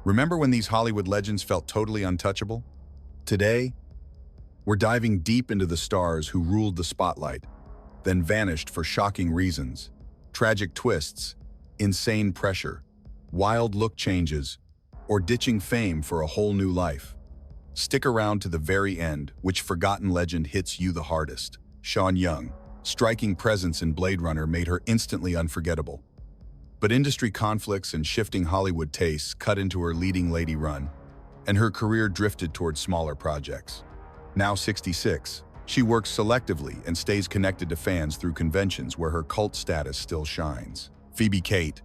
Remember when these Hollywood legends felt totally untouchable? Today, we're diving deep into the stars who ruled the spotlight, then vanished for shocking reasons, tragic twists, insane pressure, wild look changes, or ditching fame for a whole new life. Stick around to the very end, which forgotten legend hits you the hardest. Sean Young, striking presence in Blade Runner made her instantly unforgettable. But industry conflicts and shifting Hollywood tastes cut into her leading lady run, and her career drifted towards smaller projects. Now 66, she works selectively and stays connected to fans through conventions where her cult status still shines. Phoebe Cates,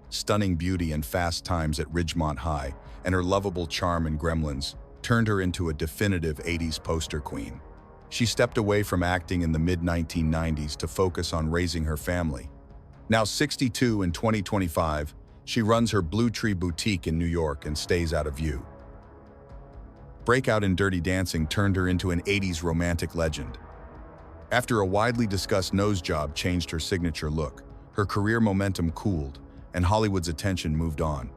stunning beauty and fast times at Ridgemont High, and her lovable charm in Gremlins turned her into a definitive 80s poster queen. She stepped away from acting in the mid-1990s to focus on raising her family. Now 62 in 2025, she runs her Blue Tree Boutique in New York and stays out of view. Breakout in Dirty Dancing turned her into an 80s romantic legend. After a widely discussed nose job changed her signature look, her career momentum cooled, and Hollywood's attention moved on.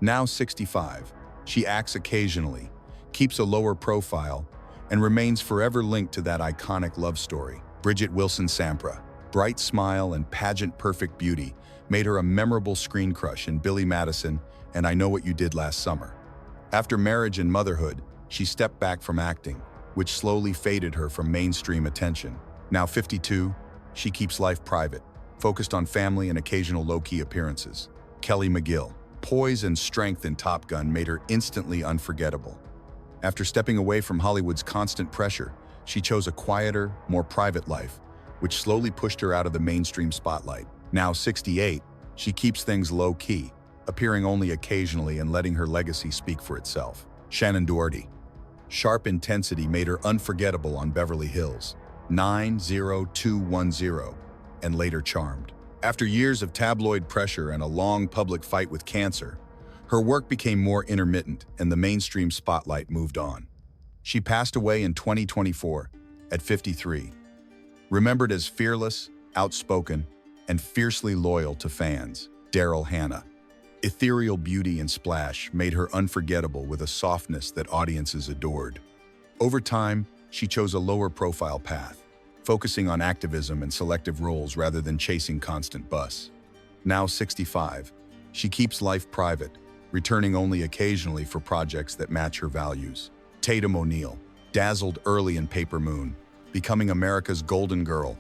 Now 65, she acts occasionally, keeps a lower profile, and remains forever linked to that iconic love story. Bridget Wilson Sampra, bright smile and pageant-perfect beauty, made her a memorable screen crush in Billy Madison and I Know What You Did Last Summer. After marriage and motherhood, she stepped back from acting, which slowly faded her from mainstream attention. Now 52, she keeps life private, focused on family and occasional low-key appearances. Kelly McGill, poise and strength in Top Gun made her instantly unforgettable. After stepping away from Hollywood's constant pressure, she chose a quieter, more private life, which slowly pushed her out of the mainstream spotlight. Now 68, she keeps things low-key, appearing only occasionally and letting her legacy speak for itself. Shannon Doherty, sharp intensity made her unforgettable on Beverly Hills, 90210, and later Charmed. After years of tabloid pressure and a long public fight with cancer, her work became more intermittent and the mainstream spotlight moved on. She passed away in 2024 at 53. Remembered as fearless, outspoken, and fiercely loyal to fans, Daryl Hannah. Ethereal beauty and splash made her unforgettable with a softness that audiences adored. Over time, she chose a lower profile path, focusing on activism and selective roles rather than chasing constant buzz. Now 65, she keeps life private, returning only occasionally for projects that match her values. Tatum O'Neal, dazzled early in Paper Moon, becoming America's golden girl.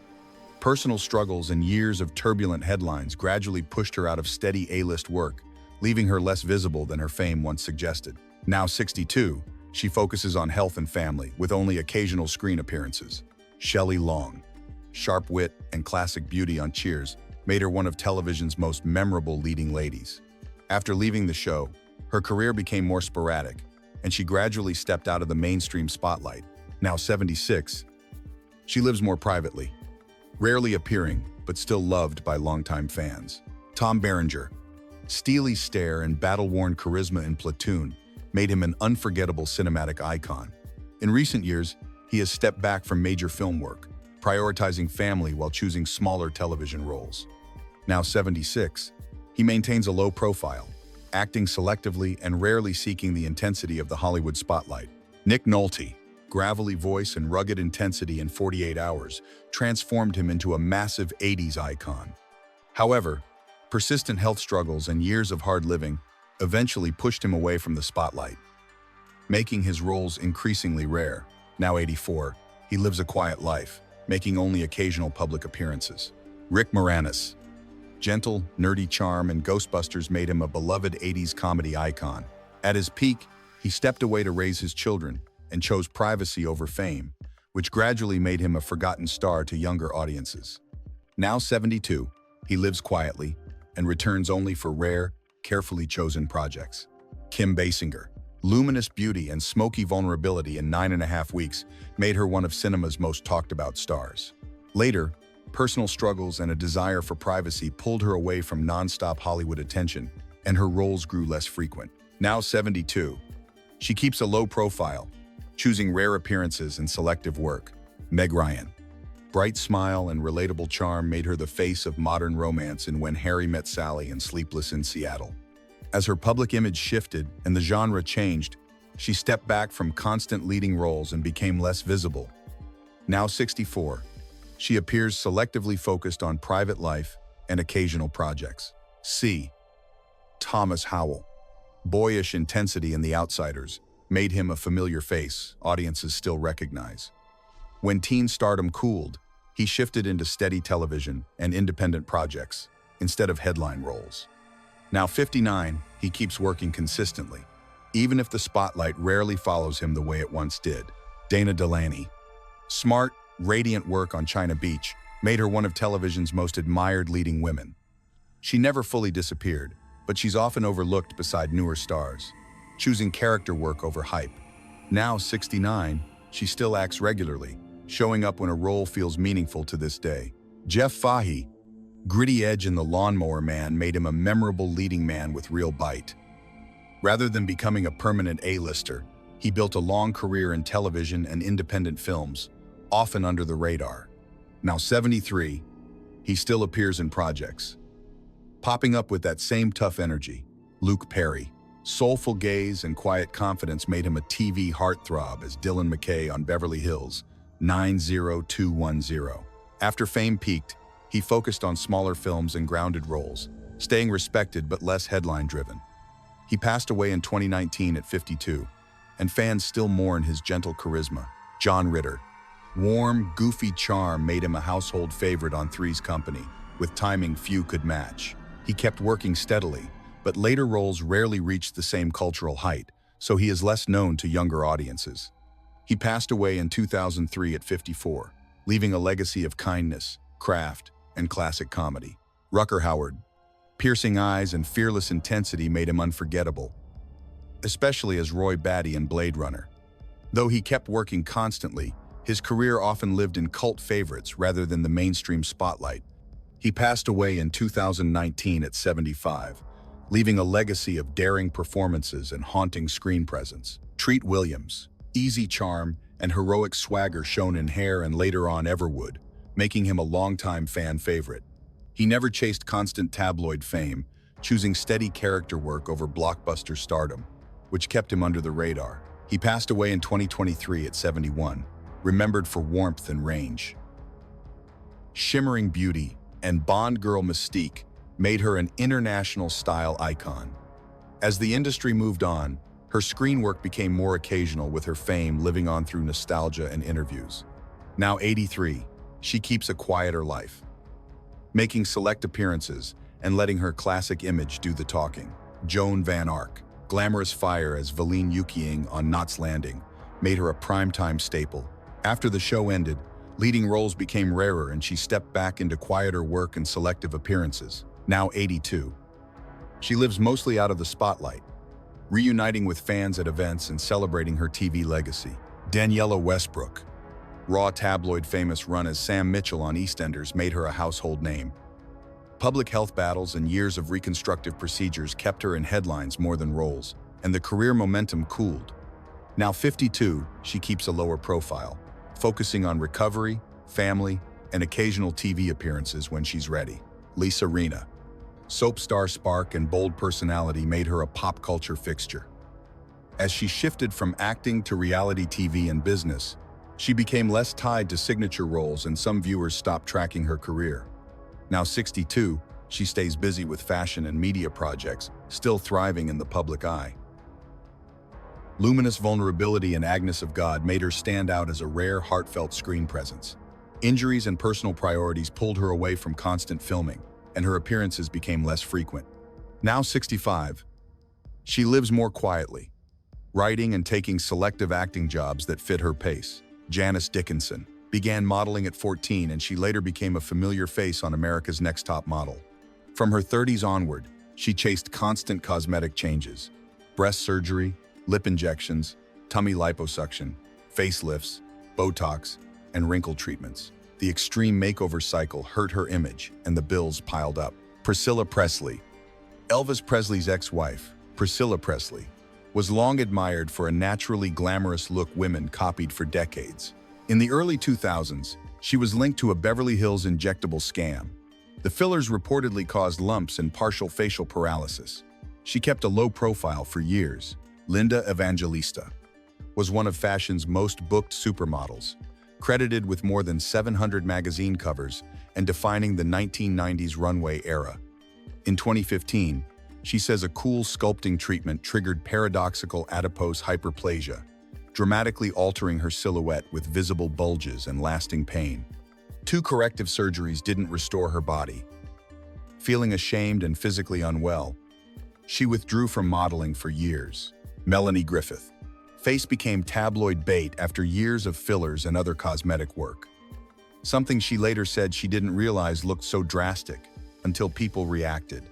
Personal struggles and years of turbulent headlines gradually pushed her out of steady A-list work, leaving her less visible than her fame once suggested. Now 62, she focuses on health and family, with only occasional screen appearances. Shelley Long, sharp wit and classic beauty on Cheers, made her one of television's most memorable leading ladies. After leaving the show, her career became more sporadic, and she gradually stepped out of the mainstream spotlight. Now 76, she lives more privately, rarely appearing, but still loved by longtime fans. Tom Berenger, steely stare and battle-worn charisma in Platoon made him an unforgettable cinematic icon. In recent years, he has stepped back from major film work, prioritizing family while choosing smaller television roles. Now 76, he maintains a low profile, acting selectively and rarely seeking the intensity of the Hollywood spotlight. Nick Nolte, gravelly voice and rugged intensity in 48 Hours, transformed him into a massive 80s icon. However, persistent health struggles and years of hard living eventually pushed him away from the spotlight, making his roles increasingly rare. Now 84, he lives a quiet life, making only occasional public appearances. Rick Moranis, gentle, nerdy charm and Ghostbusters made him a beloved 80s comedy icon. At his peak, he stepped away to raise his children and chose privacy over fame, which gradually made him a forgotten star to younger audiences. Now 72, he lives quietly and returns only for rare, carefully chosen projects. Kim Basinger, luminous beauty and smoky vulnerability in 9.5 Weeks made her one of cinema's most talked-about stars. Later, personal struggles and a desire for privacy pulled her away from non-stop Hollywood attention, and her roles grew less frequent. Now 72, she keeps a low profile, choosing rare appearances and selective work. Meg Ryan, bright smile and relatable charm made her the face of modern romance in When Harry Met Sally and Sleepless in Seattle. As her public image shifted and the genre changed, she stepped back from constant leading roles and became less visible. Now 64, she appears selectively focused on private life and occasional projects. C. Thomas Howell. Boyish intensity in The Outsiders made him a familiar face audiences still recognize. When teen stardom cooled, he shifted into steady television and independent projects instead of headline roles. Now 59, he keeps working consistently, even if the spotlight rarely follows him the way it once did. Dana Delany. Smart, radiant work on China Beach made her one of television's most admired leading women. She never fully disappeared, but she's often overlooked beside newer stars, choosing character work over hype. Now 69, she still acts regularly, showing up when a role feels meaningful to this day. Jeff Fahey. Gritty edge in The Lawnmower Man made him a memorable leading man with real bite. Rather than becoming a permanent A-lister, he built a long career in television and independent films, often under the radar. Now 73, he still appears in projects. Popping up with that same tough energy, Luke Perry. Soulful gaze and quiet confidence made him a TV heartthrob as Dylan McKay on Beverly Hills 90210. After fame peaked, he focused on smaller films and grounded roles, staying respected but less headline-driven. He passed away in 2019 at 52, and fans still mourn his gentle charisma. John Ritter. Warm, goofy charm made him a household favorite on Three's Company, with timing few could match. He kept working steadily, but later roles rarely reached the same cultural height, so he is less known to younger audiences. He passed away in 2003 at 54, leaving a legacy of kindness, craft, and classic comedy. Rucker Howard. Piercing eyes and fearless intensity made him unforgettable, especially as Roy Batty in Blade Runner. Though he kept working constantly, his career often lived in cult favorites rather than the mainstream spotlight. He passed away in 2019 at 75, leaving a legacy of daring performances and haunting screen presence. Treat Williams. Easy charm and heroic swagger shown in Hair and later on Everwood, making him a longtime fan favorite. He never chased constant tabloid fame, choosing steady character work over blockbuster stardom, which kept him under the radar. He passed away in 2023 at 71, remembered for warmth and range. Shimmering beauty and Bond girl mystique made her an international style icon. As the industry moved on, her screen work became more occasional, with her fame living on through nostalgia and interviews. Now 83, she keeps a quieter life, making select appearances and letting her classic image do the talking. Joan Van Ark. Glamorous fire as Valine Yukiing on Knots Landing made her a primetime staple. After the show ended, leading roles became rarer and she stepped back into quieter work and selective appearances. Now 82. She lives mostly out of the spotlight, reuniting with fans at events and celebrating her TV legacy. Daniela Westbrook. Raw tabloid famous run as Sam Mitchell on EastEnders made her a household name. Public health battles and years of reconstructive procedures kept her in headlines more than roles, and the career momentum cooled. Now 52, she keeps a lower profile, focusing on recovery, family, and occasional TV appearances when she's ready. Lisa Rinna. Soap star spark and bold personality made her a pop culture fixture. As she shifted from acting to reality TV and business, she became less tied to signature roles and some viewers stopped tracking her career. Now 62, she stays busy with fashion and media projects, still thriving in the public eye. Luminous vulnerability and Agnes of God made her stand out as a rare, heartfelt screen presence. Injuries and personal priorities pulled her away from constant filming, and her appearances became less frequent. Now 65, she lives more quietly, writing and taking selective acting jobs that fit her pace. Janice Dickinson began modeling at 14, and she later became a familiar face on America's Next Top Model. From her 30s onward, she chased constant cosmetic changes: breast surgery, lip injections, tummy liposuction, facelifts, Botox, and wrinkle treatments. The extreme makeover cycle hurt her image, and the bills piled up. Priscilla Presley. Elvis Presley's ex-wife, Priscilla Presley, was long admired for a naturally glamorous look women copied for decades. In the early 2000s, she was linked to a Beverly Hills injectable scam. The fillers reportedly caused lumps and partial facial paralysis. She kept a low profile for years. Linda Evangelista was one of fashion's most booked supermodels, credited with more than 700 magazine covers and defining the 1990s runway era. In 2015, she says a cool sculpting treatment triggered paradoxical adipose hyperplasia, dramatically altering her silhouette with visible bulges and lasting pain. 2 corrective surgeries didn't restore her body. Feeling ashamed and physically unwell, she withdrew from modeling for years. Melanie Griffith. Face became tabloid bait after years of fillers and other cosmetic work. Something she later said she didn't realize looked so drastic until people reacted.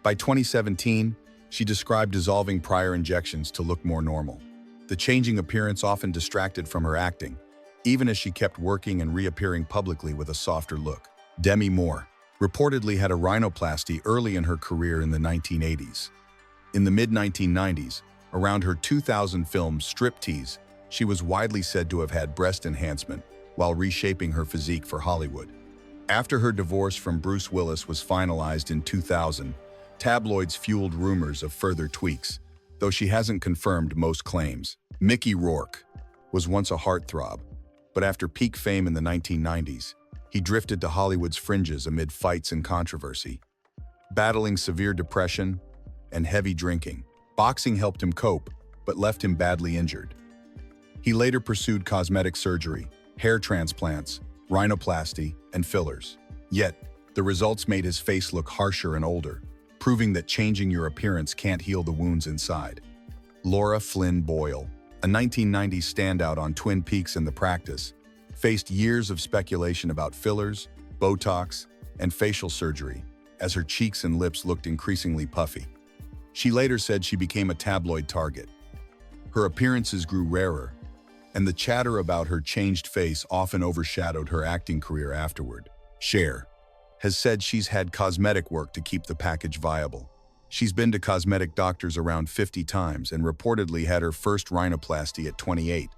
By 2017, she described dissolving prior injections to look more normal. The changing appearance often distracted from her acting, even as she kept working and reappearing publicly with a softer look. Demi Moore reportedly had a rhinoplasty early in her career in the 1980s. In the mid-1990s, around her 2000 film Striptease, she was widely said to have had breast enhancement while reshaping her physique for Hollywood. After her divorce from Bruce Willis was finalized in 2000, tabloids fueled rumors of further tweaks, though she hasn't confirmed most claims. Mickey Rourke was once a heartthrob, but after peak fame in the 1990s, he drifted to Hollywood's fringes amid fights and controversy. Battling severe depression and heavy drinking, boxing helped him cope, but left him badly injured. He later pursued cosmetic surgery, hair transplants, rhinoplasty, and fillers. Yet, the results made his face look harsher and older, proving that changing your appearance can't heal the wounds inside. Laura Flynn Boyle, a 1990s standout on Twin Peaks in The Practice, faced years of speculation about fillers, Botox, and facial surgery as her cheeks and lips looked increasingly puffy. She later said she became a tabloid target. Her appearances grew rarer, and the chatter about her changed face often overshadowed her acting career afterward. Cher has said she's had cosmetic work to keep the package viable. She's been to cosmetic doctors around 50 times and reportedly had her first rhinoplasty at 28,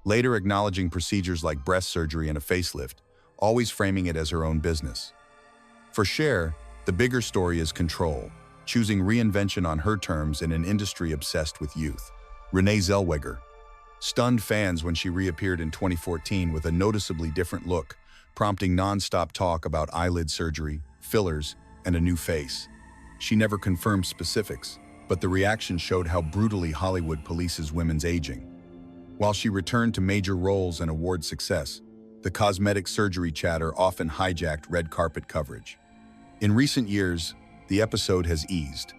later acknowledging procedures like breast surgery and a facelift, always framing it as her own business. For Cher, the bigger story is control, choosing reinvention on her terms in an industry obsessed with youth. Renee Zellweger stunned fans when she reappeared in 2014 with a noticeably different look, prompting non-stop talk about eyelid surgery, fillers, and a new face. She never confirmed specifics, but the reaction showed how brutally Hollywood polices women's aging. While she returned to major roles and award success, the cosmetic surgery chatter often hijacked red carpet coverage. In recent years, the episode has eased,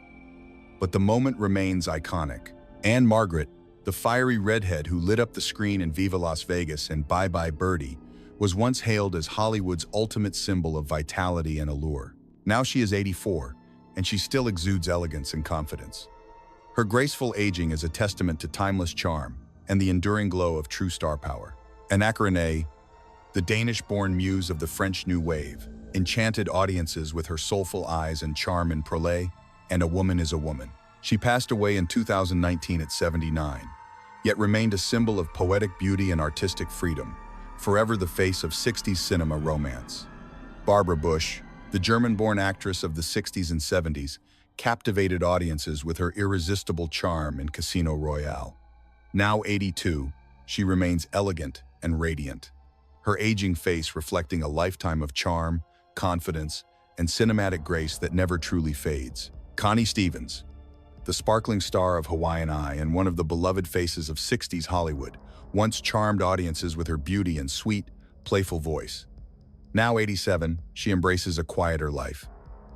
but the moment remains iconic. Anne Margaret, the fiery redhead who lit up the screen in Viva Las Vegas and Bye Bye Birdie, was once hailed as Hollywood's ultimate symbol of vitality and allure. Now she is 84, and she still exudes elegance and confidence. Her graceful aging is a testament to timeless charm and the enduring glow of true star power. Anna Renee, the Danish-born muse of the French New Wave, enchanted audiences with her soulful eyes and charm in Prolé and A Woman is a Woman. She passed away in 2019 at 79, yet remained a symbol of poetic beauty and artistic freedom, forever the face of 60s cinema romance. Barbara Bush, the German-born actress of the 60s and 70s, captivated audiences with her irresistible charm in Casino Royale. Now 82, she remains elegant and radiant, her aging face reflecting a lifetime of charm, confidence, and cinematic grace that never truly fades. Connie Stevens, the sparkling star of Hawaiian Eye and one of the beloved faces of 60s Hollywood, once charmed audiences with her beauty and sweet, playful voice. Now 87, she embraces a quieter life.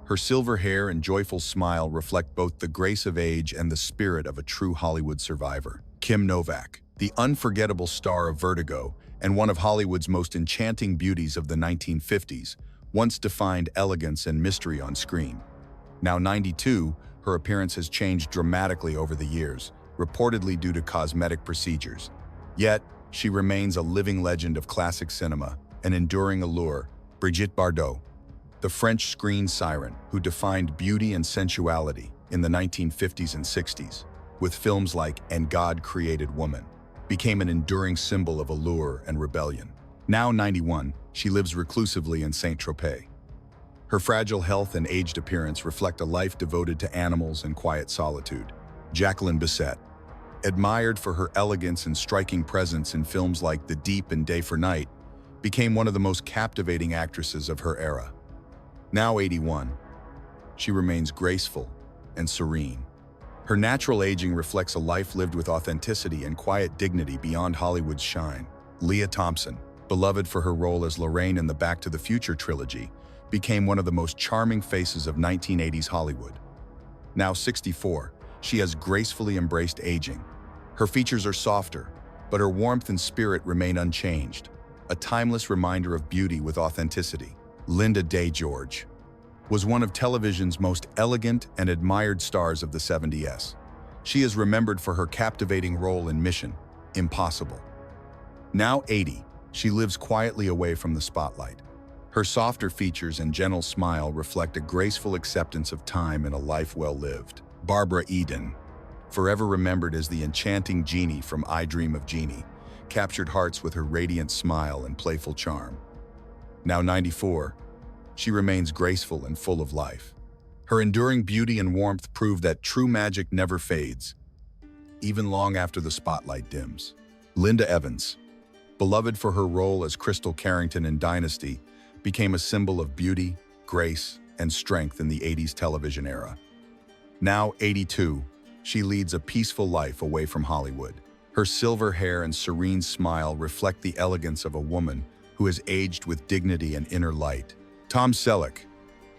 Her silver hair and joyful smile reflect both the grace of age and the spirit of a true Hollywood survivor. Kim Novak, the unforgettable star of Vertigo and one of Hollywood's most enchanting beauties of the 1950s, once defined elegance and mystery on screen. Now 92, her appearance has changed dramatically over the years, reportedly due to cosmetic procedures. Yet, she remains a living legend of classic cinema, an enduring allure. Brigitte Bardot, the French screen siren who defined beauty and sensuality in the 1950s and 60s, with films like And God Created Woman, became an enduring symbol of allure and rebellion. Now 91, she lives reclusively in Saint-Tropez. Her fragile health and aged appearance reflect a life devoted to animals and quiet solitude. Jacqueline Bisset, admired for her elegance and striking presence in films like The Deep and Day for Night, became one of the most captivating actresses of her era. Now 81, she remains graceful and serene. Her natural aging reflects a life lived with authenticity and quiet dignity beyond Hollywood's shine. Lea Thompson, beloved for her role as Lorraine in the Back to the Future trilogy, became one of the most charming faces of 1980s Hollywood. Now 64, she has gracefully embraced aging. Her features are softer, but her warmth and spirit remain unchanged, a timeless reminder of beauty with authenticity. Linda Day George was one of television's most elegant and admired stars of the 70s. She is remembered for her captivating role in Mission: Impossible. Now 80, she lives quietly away from the spotlight. Her softer features and gentle smile reflect a graceful acceptance of time and a life well lived. Barbara Eden, forever remembered as the enchanting genie from I Dream of Jeannie, captured hearts with her radiant smile and playful charm. Now 94, she remains graceful and full of life. Her enduring beauty and warmth prove that true magic never fades, even long after the spotlight dims. Linda Evans, beloved for her role as Crystal Carrington in Dynasty, became a symbol of beauty, grace, and strength in the 80s television era. Now 82, she leads a peaceful life away from Hollywood. Her silver hair and serene smile reflect the elegance of a woman who has aged with dignity and inner light. Tom Selleck,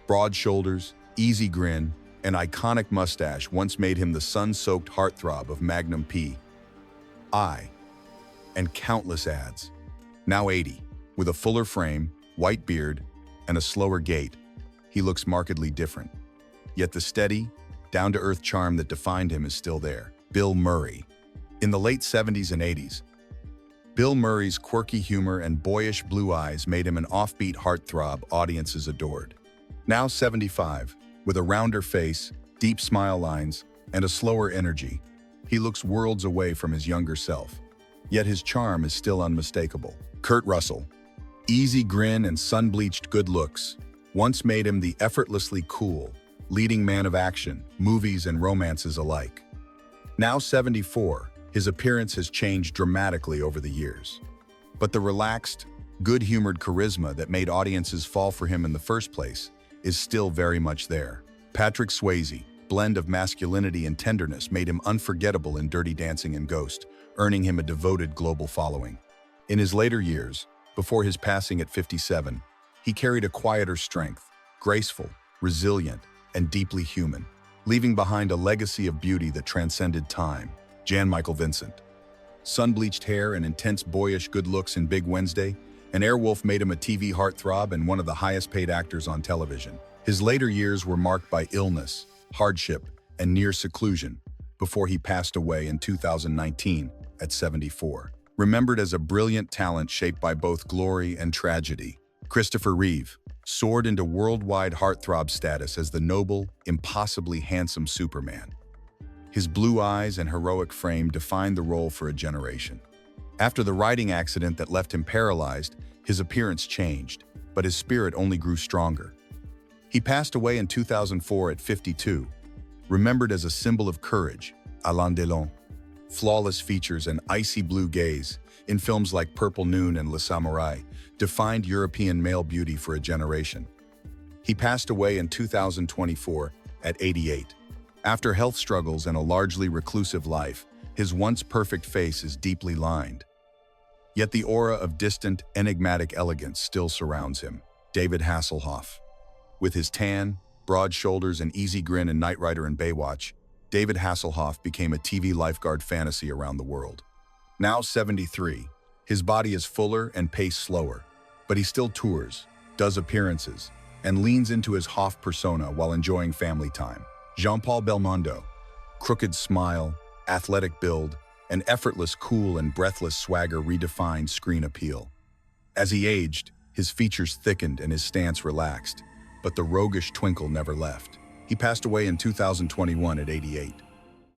broad shoulders, easy grin, and iconic mustache once made him the sun-soaked heartthrob of Magnum P.I. and countless ads. Now 80, with a fuller frame, white beard, and a slower gait, he looks markedly different. Yet the steady, down-to-earth charm that defined him is still there. Bill Murray. In the late 70s and 80s, Bill Murray's quirky humor and boyish blue eyes made him an offbeat heartthrob audiences adored. Now 75, with a rounder face, deep smile lines, and a slower energy, he looks worlds away from his younger self. Yet his charm is still unmistakable. Kurt Russell. Easy grin and sun-bleached good looks once made him the effortlessly cool, leading man of action, movies and romances alike. Now 74, his appearance has changed dramatically over the years. But the relaxed, good-humored charisma that made audiences fall for him in the first place is still very much there. Patrick Swayze, blend of masculinity and tenderness, made him unforgettable in Dirty Dancing and Ghost, earning him a devoted global following. In his later years, before his passing at 57, he carried a quieter strength, graceful, resilient, and deeply human, leaving behind a legacy of beauty that transcended time. Jan Michael Vincent. Sun-bleached hair and intense boyish good looks in Big Wednesday, and Airwolf made him a TV heartthrob and one of the highest-paid actors on television. His later years were marked by illness, hardship, and near seclusion, before he passed away in 2019 at 74. Remembered as a brilliant talent shaped by both glory and tragedy, Christopher Reeve soared into worldwide heartthrob status as the noble, impossibly handsome Superman. His blue eyes and heroic frame defined the role for a generation. After the riding accident that left him paralyzed, his appearance changed, but his spirit only grew stronger. He passed away in 2004 at 52, remembered as a symbol of courage, Alain Delon. Flawless features and icy blue gaze in films like Purple Noon and Le Samurai defined European male beauty for a generation. He passed away in 2024 at 88. After health struggles and a largely reclusive life, his once perfect face is deeply lined. Yet the aura of distant, enigmatic elegance still surrounds him. David Hasselhoff. With his tan, broad shoulders, and easy grin in Knight Rider and Baywatch, David Hasselhoff became a TV lifeguard fantasy around the world. Now 73, his body is fuller and paced slower, but he still tours, does appearances, and leans into his Hoff persona while enjoying family time. Jean-Paul Belmondo. Crooked smile, athletic build, and effortless cool and breathless swagger redefined screen appeal. As he aged, his features thickened and his stance relaxed, but the roguish twinkle never left. He passed away in 2021 at 88.